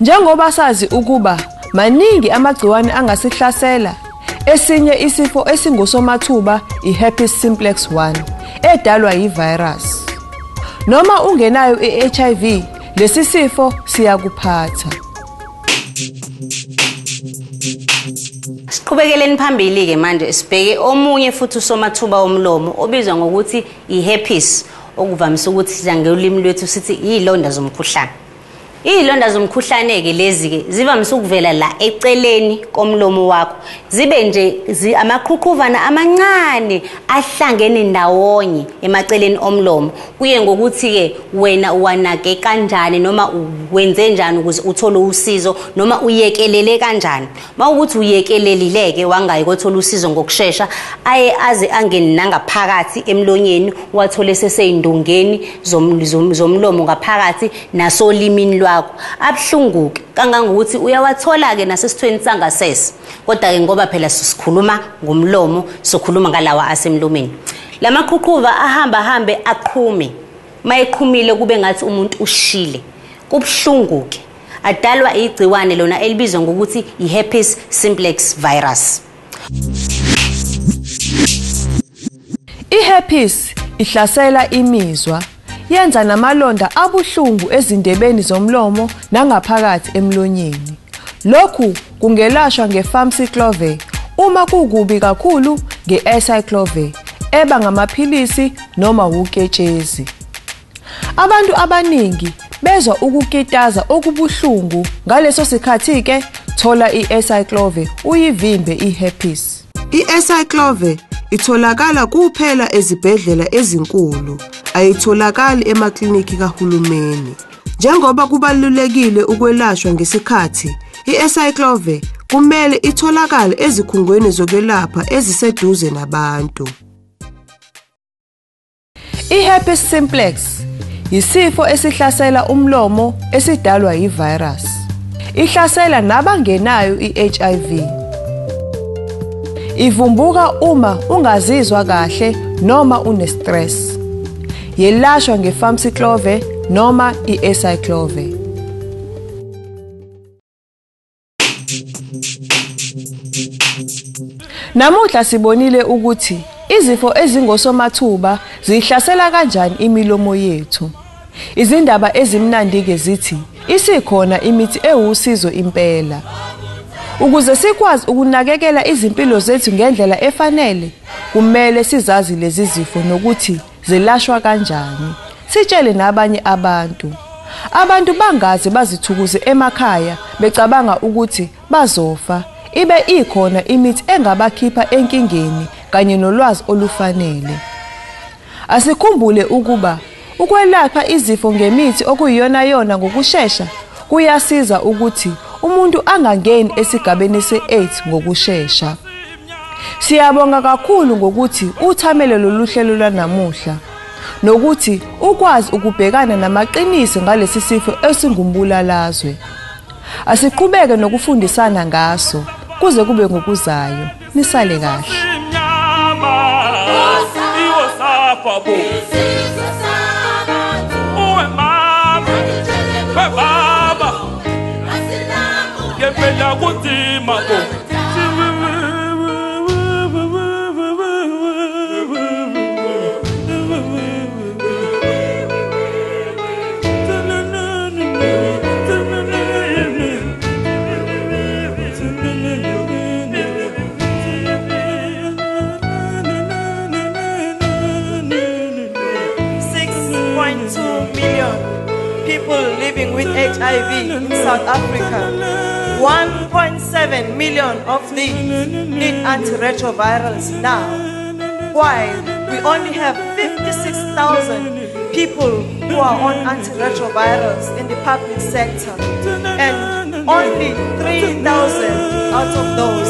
Njengoba sazi ukuba maningi amagciwane angasihlasela, esinye isifo esingosomathuba iherpes simplex 1 edalwa yivirus. Noma ungenayo iHIV, lesi sifo siyakuphatha. Siqhubekeleni phambili ke manje sibheke omunye futhi usomathuba omlomo obizwa ngokuthi iherpes, okuvamise ukuthi siza ngolimi lwethu sithi izilonda zomkhuhlane. Izilonda zomkhuhlane ke lezi ke zivamise ukuvela la eceleni komlomo wakho. Zibe nje amaqhuqhuvana amancane ahlangene ndawonye emaceleni omlomo. Kuye ngokuthi ke wena uwanake kanjani noma wenze njani ukuze uthole usizo noma uyekelele kanjani. Mawukuthi uyekelelileke wangayi ukuthola usizo ngokusheshsha, aye aze angene nangaphakathi emlonyeni wathole seseyindungeni zomlomo ngaphakathi nasolimini lwakho. Abhlunguke kangangokuthi uyawathola ke nasesithweni sangasese. Kodwa ke ngoba phela sisikhuluma ngomlomo, sokhuluma ngalawa asemlomeni. Lamaqhuqhuva ahambe aqhume. Mayeqhumile kube ngathi umuntu ushile. Kubhlunguke. Adalwa igciwane lona elibizwa ngokuthi iherpes simplex virus. Iherpes ihlasela imizwa, yenza namalonda abuhlungu ezindebeni zomlomo nangaphakathi emlonyeni. Lokhu kungelashwa ngefamciclovir uma kukubi kakhulu ngeacyclovir eba ngamaphilisi noma uketshezi. Abantu abaningi bezwa ukukitaza okubuhlungu ngaleso sikhathi ke thola iacyclovir uyivimbe iherpes. Iacyclovir itholakala kuphela ezibhedlela ezinkulu, ayitholakali emakliniki kahulumeni. Njengoba kubalulekile ukwelashwa ngesikhathi, iacyclovir kumele itholakale ezikhungweni zokwelapha eziseduze nabantu. Iherpes simplex yisifo esihlasela umlomo esidalwa yivirus. Ihlasela nabangenayo iHIV. Ivumbuka uma ungazizwa kahle noma unestress. Yelashwa ngefamciclovir noma iacyclovir. Namuhla sibonile ukuthi izifo ezingosomathuba zihlasela kanjani imilomo yethu. Izindaba ezimnandi ke zithi isikhona imithi ewusizo impela. Ukuze sikwazi ukunakekela izimpilo zethu ngendlela efanele, kumele sizazi lezi zifo nokuthi zilashwa kanjani. Sitshele nabanye abantu. Abantu bangaze bazithukuze emakhaya becabanga ukuthi bazofa, ibe ikhona imithi engabakhipha enkingeni kanye nolwazi olufanele. Asikhumbule ukuba ukwelapha izifo ngemithi okuyiyona ngokusheshsha kuyasiza ukuthi umuntu angangeni esigabeni se-8 ngokusheshsha. Siyabonga kakhulu ngokuthi uthamele lolu hlelo lanamuhla nokuthi ukwazi ukubhekana namaqiniso ngalesi sifo esingumbulalazwe. Asiqhubeke nokufundisana ngaso kuze kube ngokuzayo. Nisale kahle. People living with HIV in South Africa. 1.7 million of these need antiretrovirals now, while we only have 56,000 people who are on antiretrovirals in the public sector, and only 3,000 out of those